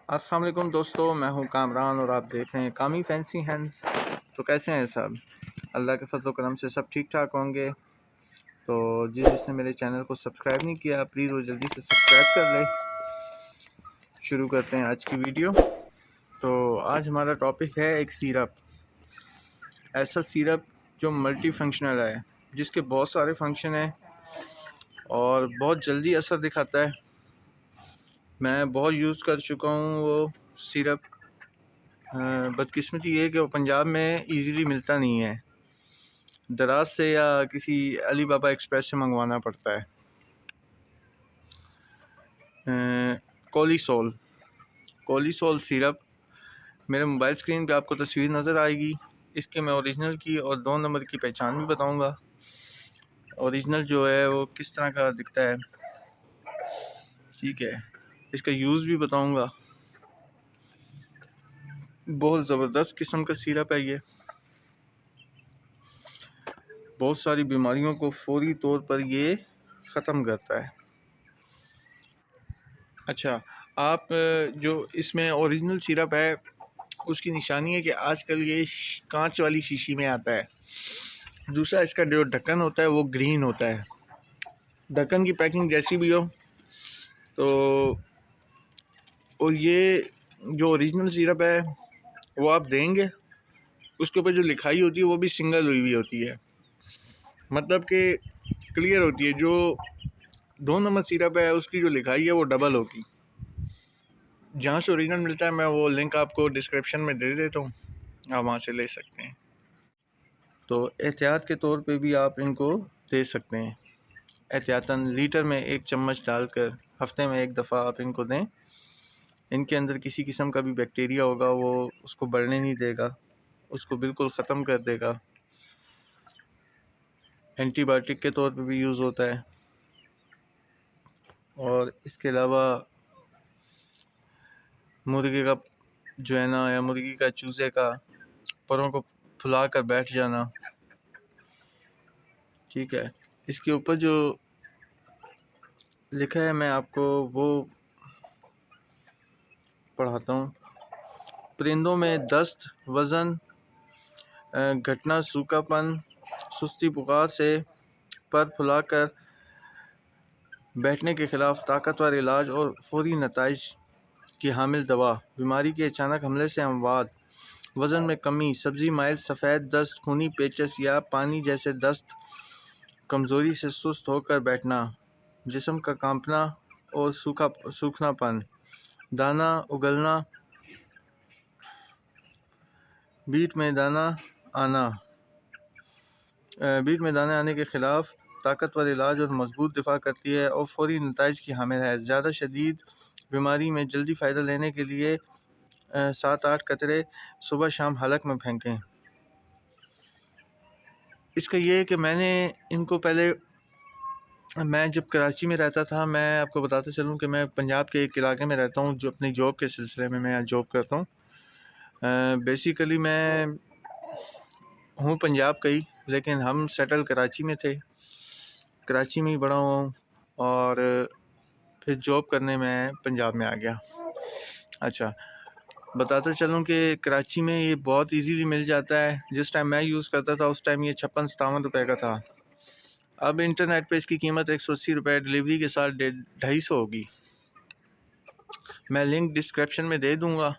अस्सलाम वालेकुम दोस्तों, मैं हूं कामरान और आप देख रहे हैं कामी फैंसी हैंड्स। तो कैसे हैं सब? अल्लाह के फजल करम से सब ठीक ठाक होंगे। तो जिसने मेरे चैनल को सब्सक्राइब नहीं किया प्लीज़ वो जल्दी से सब्सक्राइब कर ले। शुरू करते हैं आज की वीडियो। तो आज हमारा टॉपिक है एक सिरप, ऐसा सिरप जो मल्टी फंक्शनल है, जिसके बहुत सारे फंक्शन हैं और बहुत जल्दी असर दिखाता है। मैं बहुत यूज़ कर चुका हूँ वो सिरप। बदकिस्मती ये कि वो पंजाब में इजीली मिलता नहीं है, दराज से या किसी अली बाबा एक्सप्रेस से मंगवाना पड़ता है। कोलीसोल सिरप मेरे मोबाइल स्क्रीन पे आपको तस्वीर नज़र आएगी। इसके मैं ओरिजिनल की और 2 नंबर की पहचान भी बताऊंगा। ओरिजिनल जो है वो किस तरह का दिखता है, ठीक है, इसका यूज़ भी बताऊंगा। बहुत ज़बरदस्त किस्म का सिरप है ये, बहुत सारी बीमारियों को फौरी तौर पर ये ख़त्म करता है। अच्छा, आप जो इसमें ओरिजिनल सिरप है उसकी निशानी है कि आजकल ये कांच वाली शीशी में आता है। दूसरा, इसका जो ढक्कन होता है वो ग्रीन होता है। ढक्कन की पैकिंग जैसी भी हो तो, और ये जो ओरिजिनल सिरप है वो आप देंगे, उसके ऊपर जो लिखाई होती है वो भी सिंगल हुई होती है, मतलब कि क्लियर होती है। जो 2 नंबर सिरप है उसकी जो लिखाई है वो डबल होगी। जहाँ से ओरिजिनल मिलता है मैं वो लिंक आपको डिस्क्रिप्शन में दे देता हूँ, आप वहाँ से ले सकते हैं। तो एहतियात के तौर पे भी आप इनको दे सकते हैं। एहतियातन लीटर में 1 चम्मच डालकर हफ्ते में 1 दफ़ा आप इनको दें। इनके अंदर किसी किस्म का भी बैक्टीरिया होगा वो उसको बढ़ने नहीं देगा, उसको बिल्कुल ख़त्म कर देगा। एंटीबायोटिक के तौर पे भी यूज़ होता है। और इसके अलावा मुर्गे का जो है ना, या मुर्गी का चूज़े का परों को फुला कर बैठ जाना, ठीक है, इसके ऊपर जो लिखा है मैं आपको वो पढ़ाता हूँ। परिंदों में दस्त, वज़न घटना, सूखापन, सुस्ती, बुखार से पर फुलाकर बैठने के ख़िलाफ़ ताकतवर इलाज और फौरी नताइज की हामिल दवा। बीमारी के अचानक हमले से अमवात, वज़न में कमी, सब्ज़ी माइल सफ़ेद दस्त, खूनी पेचस या पानी जैसे दस्त, कमज़ोरी से सुस्त होकर बैठना, जिस्म का कांपना और सूखनापन, दाना उगलना, बीट में दाने आने के ख़िलाफ़ ताकतवर इलाज और मजबूत दिफा करती है और फौरी नताइज की हामिल है। ज़्यादा शदीद बीमारी में जल्दी फ़ायदा लेने के लिए 7-8 कतरे सुबह शाम हलक में फेंकें। इसका ये है कि मैंने इनको पहले, मैं जब कराची में रहता था, मैं आपको बताते चलूँ कि मैं पंजाब के एक इलाके में रहता हूँ जो अपनी जॉब के सिलसिले में मैं यहाँ जॉब करता हूँ। बेसिकली मैं हूँ पंजाब का ही, लेकिन हम सेटल कराची में थे, कराची में ही बड़ा हुआ हूँ और फिर जॉब करने में पंजाब में आ गया। अच्छा, बताते चलूँ कि कराची में ये बहुत इजीली मिल जाता है। जिस टाइम मैं यूज़ करता था उस टाइम ये 56-57 रुपये का था। अब इंटरनेट पे इसकी कीमत 180 रुपये, डिलीवरी के साथ 250 होगी। मैं लिंक डिस्क्रिप्शन में दे दूँगा।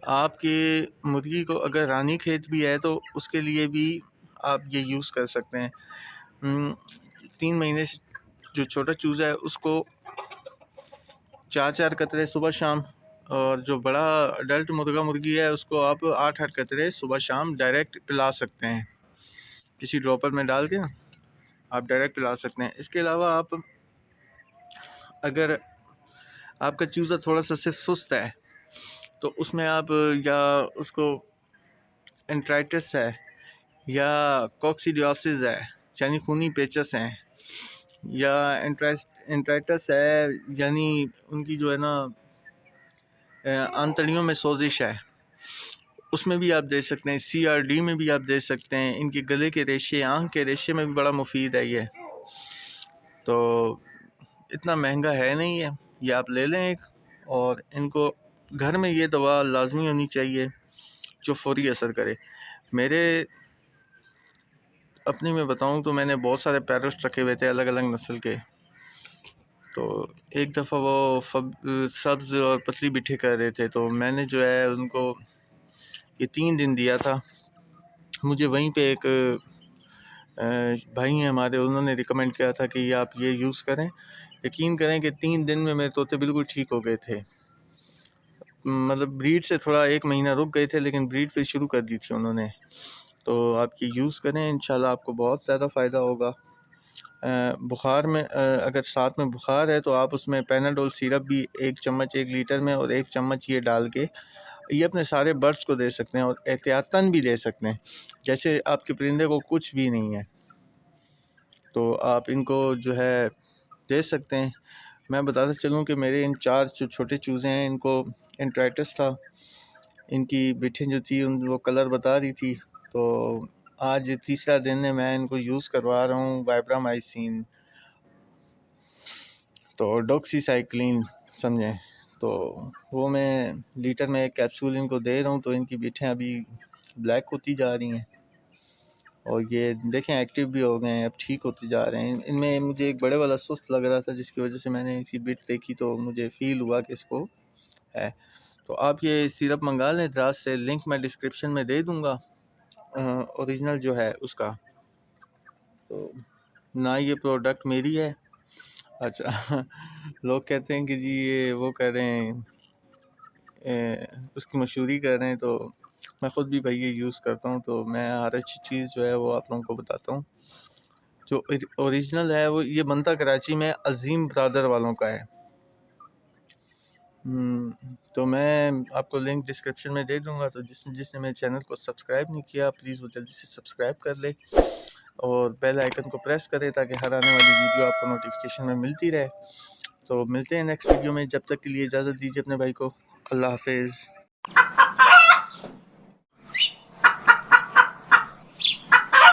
आपकी मुर्गी को अगर रानी खेत भी है तो उसके लिए भी आप ये यूज़ कर सकते हैं। 3 महीने से जो छोटा चूज़ा है उसको 4-4 कतरे सुबह शाम, और जो बड़ा अडल्ट मुर्गा मुर्गी है उसको आप 8-8 कतरे सुबह शाम डायरेक्ट पिला सकते हैं, किसी ड्रॉपर में डाल के ना आप डायरेक्ट पिला सकते हैं। इसके अलावा आप, अगर आपका चूज़ा थोड़ा सा सिर्फ सुस्त है तो उसमें आप, या उसको एंट्राइटिस है या कोक्सीडियोसिस है यानी खूनी पेचस हैं, या इंट्राइटस है, यानी उनकी जो है ना आंतड़ियों में सोजिश है, उसमें भी आप दे सकते हैं। CRD में भी आप दे सकते हैं। इनके गले के रेशे, आँख के रेशे में भी बड़ा मुफीद है ये। तो इतना महंगा है नहीं है, ये आप ले लें एक, और इनको घर में ये दवा लाजमी होनी चाहिए जो फौरी असर करे। मेरे अपनी मैं बताऊं तो मैंने बहुत सारे पैरट्स रखे हुए थे अलग अलग नस्ल के। तो एक दफ़ा वो सब्ज़ और पतली बिठे कर रहे थे, तो मैंने जो है उनको ये 3 दिन दिया था। मुझे वहीं पे एक भाई हैं हमारे, उन्होंने रिकमेंड किया था कि आप ये यूज़ करें। यकीन करें कि 3 दिन में मेरे तोते बिल्कुल ठीक हो गए थे। मतलब ब्रीड से थोड़ा 1 महीना रुक गए थे, लेकिन ब्रीड फिर शुरू कर दी थी उन्होंने। तो आप ये यूज़ करें, इंशाल्लाह आपको बहुत ज़्यादा फ़ायदा होगा। बुखार में अगर साथ में बुखार है तो आप उसमें पैनाडोल सिरप भी 1 चम्मच 1 लीटर में, और 1 चम्मच ये डाल के ये अपने सारे बर्ड्स को दे सकते हैं, और एहतियातन भी दे सकते हैं, जैसे आपके परिंदे को कुछ भी नहीं है तो आप इनको जो है दे सकते हैं। मैं बताता चलूँ कि मेरे इन 4 जो छोटे चूज़े हैं, इनको इंट्राइटस था। इनकी बिठें जो थी वो कलर बता रही थी। तो आज तीसरा दिन है, मैं इनको यूज़ करवा रहा हूँ वाइब्रामाइसिन, तो डॉक्सीसाइक्लिन समझें। तो वो मैं लीटर में 1 कैप्सूल इनको दे रहा हूँ। तो इनकी बिठें अभी ब्लैक होती जा रही हैं, और ये देखें एक्टिव भी हो गए हैं, अब ठीक होते जा रहे हैं। इनमें मुझे एक बड़े वाला सुस्त लग रहा था, जिसकी वजह से मैंने इसी बिट देखी तो मुझे फ़ील हुआ कि इसको है। तो आप ये सिरप मंगा लें दराज से, लिंक मैं डिस्क्रिप्शन में दे दूँगा ओरिजिनल जो है उसका। तो ना ये प्रोडक्ट मेरी है। अच्छा लोग कहते हैं कि जी ये वो कर रहे हैं, उसकी मशहूरी कर रहे हैं। तो मैं ख़ुद भी भाई ये यूज़ करता हूँ, तो मैं हर अच्छी चीज़ जो है वो आप लोगों को बताता हूँ। जो ओरिजिनल है वो ये बनता कराची में अजीम ब्रादर वालों का है। तो मैं आपको लिंक डिस्क्रिप्शन में दे दूँगा। तो जिसने मेरे चैनल को सब्सक्राइब नहीं किया, प्लीज़ वो जल्दी से सब्सक्राइब कर ले और बेल आइकन को प्रेस करें, ताकि हर आने वाली वीडियो आपको नोटिफिकेशन में मिलती रहे। तो मिलते हैं नेक्स्ट वीडियो में, जब तक के लिए इजाज़त दीजिए अपने भाई को। अल्लाह हाफिज़।